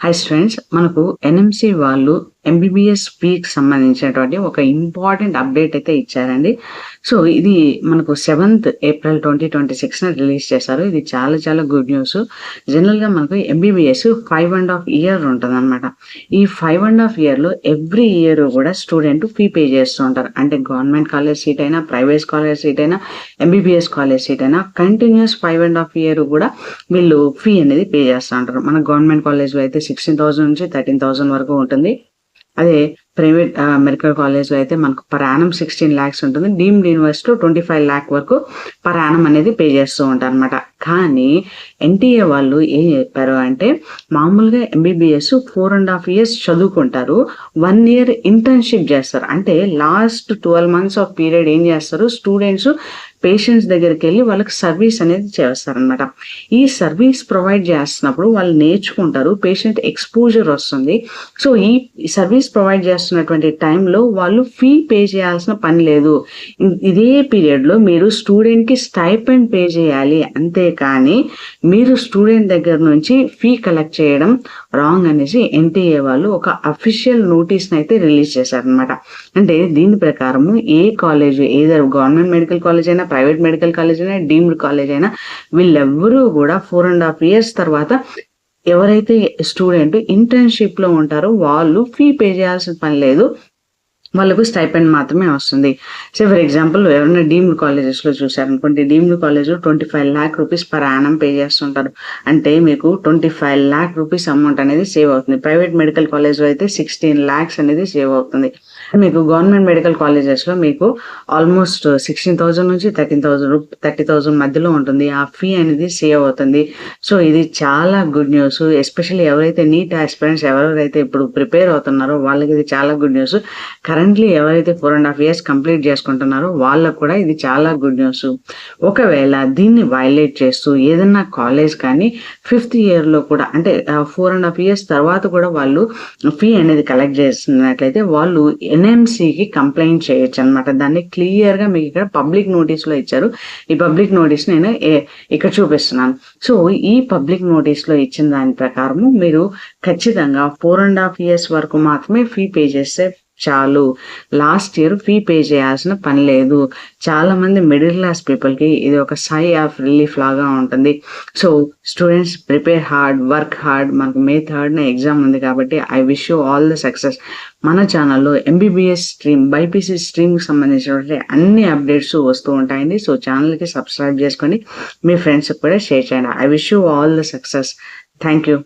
Hi students, మనకు NMC వాళ్ళు MBBS ఫీకి సంబంధించినటువంటి ఒక ఇంపార్టెంట్ అప్డేట్ అయితే ఇచ్చారండి. సో ఇది మనకు 7th ఏప్రిల్ 2026 రిలీజ్ చేశారు. ఇది చాలా చాలా గుడ్ న్యూస్. జనరల్గా మనకు ఎంబీబీఎస్ 5.5 years ఉంటుందన్నమాట. ఈ 5.5 years ఎవ్రీ ఇయర్ కూడా స్టూడెంట్ ఫీ పే చేస్తూ ఉంటారు. అంటే గవర్నమెంట్ కాలేజ్ సీట్ అయినా, ప్రైవేట్ కాలేజ్ సీట్ అయినా, ఎంబీబీఎస్ కాలేజ్ సీట్ అయినా కంటిన్యూస్ 5.5 years కూడా వీళ్ళు ఫీ అనేది పే చేస్తూ ఉంటారు. మన గవర్నమెంట్ కాలేజ్లో అయితే 16,000 నుంచి 13,000 వరకు ఉంటుంది. అదే ప్రైవేట్ మెడికల్ కాలేజ్లో అయితే మనకు పర్ యానం 16 lakhs ఉంటుంది. డీమ్డ్ యూనివర్సిటీలో 25 lakh వరకు పర్ యానం అనేది పే చేస్తూ ఉంటారు అనమాట. కానీ ఎన్టీఏ వాళ్ళు ఏం చెప్పారు అంటే, మామూలుగా ఎంబీబీఎస్ 4.5 years చదువుకుంటారు, 1 year ఇంటర్న్షిప్ చేస్తారు. అంటే లాస్ట్ 12 months ఆఫ్ పీరియడ్ ఏం చేస్తారు, స్టూడెంట్స్ పేషెంట్స్ దగ్గరికి వెళ్ళి వాళ్ళకి సర్వీస్ అనేది చేస్తారనమాట. ఈ సర్వీస్ ప్రొవైడ్ చేస్తున్నప్పుడు వాళ్ళు నేర్చుకుంటారు, పేషెంట్ ఎక్స్పోజర్ వస్తుంది. సో ఈ సర్వీస్ ప్రొవైడ్ చేస్తున్నటువంటి టైంలో వాళ్ళు ఫీ పే చేయాల్సిన పని లేదు. ఇదే పీరియడ్లో మీరు స్టూడెంట్కి స్టైపెండ్ పే చేయాలి. అంతేకాని మీరు స్టూడెంట్ దగ్గర నుంచి ఫీ కలెక్ట్ చేయడం రాంగ్ అనేసి ఎన్టీఏ వాళ్ళు ఒక అఫీషియల్ నోటీస్ని అయితే రిలీజ్ చేశారనమాట. అంటే దీని ప్రకారము ఏ college, either government medical college అయినా, ప్రైవేట్ మెడికల్ కాలేజ్ అయినా, డీమ్డ్ కాలేజ్ అయినా, వీళ్ళెవ్వరూ కూడా 4.5 years తర్వాత ఎవరైతే స్టూడెంట్ ఇంటర్న్షిప్ లో ఉంటారో వాళ్ళు ఫీ పే చేయాల్సిన పని లేదు, వాళ్ళకు స్టైపెండ్ మాత్రమే వస్తుంది. సో ఫర్ ఎగ్జాంపుల్ ఎవరైనా డీమ్డ్ కాలేజెస్లో చూసారనుకోండి, డీమ్డ్ కాలేజ్లో 25 lakh rupees per annum pay చేస్తుంటారు. అంటే మీకు 25 lakh rupees అమౌంట్ అనేది సేవ్ అవుతుంది. ప్రైవేట్ మెడికల్ కాలేజ్లో అయితే 16 lakhs అనేది సేవ్ అవుతుంది. మీకు గవర్నమెంట్ మెడికల్ కాలేజెస్లో మీకు ఆల్మోస్ట్ 16,000 నుంచి 30,000 మధ్యలో ఉంటుంది. ఆ ఫీ అనేది సేవ్ అవుతుంది. సో ఇది చాలా గుడ్ న్యూస్. ఎస్పెషల్లీ ఎవరైతే నీట్ ఆస్పిరెంట్స్ ఎవరైతే ఇప్పుడు ప్రిపేర్ అవుతున్నారో వాళ్ళకి ఇది చాలా గుడ్ న్యూస్. కరెంట్లీ ఎవరైతే 4.5 years కంప్లీట్ చేసుకుంటున్నారో వాళ్ళకు కూడా ఇది చాలా గుడ్ న్యూస్. ఒకవేళ దీన్ని వైలేట్ చేస్తూ ఏదన్నా కాలేజ్ కానీ 5th yearలో కూడా, అంటే 4.5 years తర్వాత కూడా వాళ్ళు ఫీ అనేది కలెక్ట్ చేస్తున్నట్లయితే వాళ్ళు ఎన్ఎంసికి కంప్లైంట్ చేయొచ్చు అనమాట. దాన్ని క్లియర్గా మీకు ఇక్కడ పబ్లిక్ నోటీస్లో ఇచ్చారు. ఈ పబ్లిక్ నోటీస్ నేను ఇక్కడ చూపిస్తున్నాను. సో ఈ పబ్లిక్ నోటీస్లో ఇచ్చిన దాని ప్రకారము మీరు ఖచ్చితంగా 4.5 years వరకు మాత్రమే ఫీ పే చేస్తే చాలు. లాస్ట్ ఇయర్ ఫీ పే చేయాల్సిన పని లేదు. చాలా మంది మిడిల్ క్లాస్ పీపుల్కి ఇది ఒక సై ఆఫ్ రిలీఫ్ లాగా ఉంటుంది. So students prepare hard, work hard. మనకు May 3rd ఎగ్జామ్ ఉంది కాబట్టి I wish you all the success. మన ఛానల్లో ఎంబీబీఎస్ స్ట్రీమ్, బైపీసీ స్ట్రీమ్కి సంబంధించినటువంటి అన్ని అప్డేట్స్ వస్తూ ఉంటాయండి. సో ఛానల్కి సబ్స్క్రైబ్ చేసుకొని మీ ఫ్రెండ్స్కి కూడా షేర్ చేయండి. I wish you all the success. Thank you.